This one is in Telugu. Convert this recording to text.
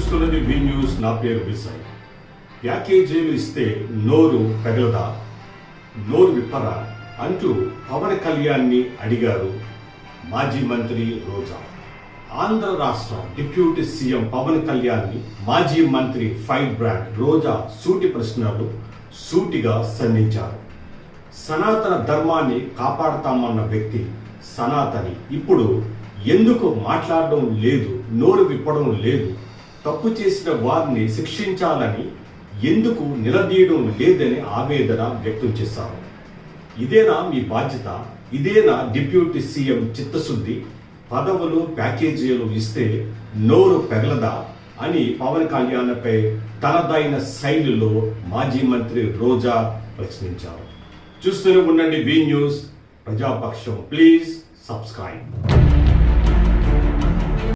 చూస్తున్నది వి న్యూస్. నా పేరు విజయ్. ప్యాకేజీలు ఇస్తే నోరు పెగలదా, నోరు విప్పరా అంటూ పవన్ కళ్యాణ్ని అడిగారు మాజీ మంత్రి రోజా. ఆంధ్ర రాష్ట్ర డిప్యూటీ సీఎం పవన్ కళ్యాణ్ని మాజీ మంత్రి ఫైర్ బ్రాండ్ రోజా సూటి ప్రశ్నలు సూటిగా సంధించారు. సనాతన ధర్మాన్ని కాపాడతామన్న వ్యక్తి సనాతని ఇప్పుడు ఎందుకు మాట్లాడడం లేదు, నోరు విప్పడం లేదు, తప్పు చేసిన వారిని శిక్షించాలని ఎందుకు నిలదీయడం లేదని ఆవేదన వ్యక్తం చేశారు. ఇదేనా మీ బాధ్యత? ఇదేనా డిప్యూటీ సీఎం చిత్తశుద్ధి? పదవులు ప్యాకేజీలు ఇస్తే నోరు పెగలదా అని పవన్ కళ్యాణ్పై తనదైన శైలిలో మాజీ మంత్రి రోజా ప్రశ్నించారు. చూస్తూనే ఉండండి V news, Prajapaksham. Please subscribe.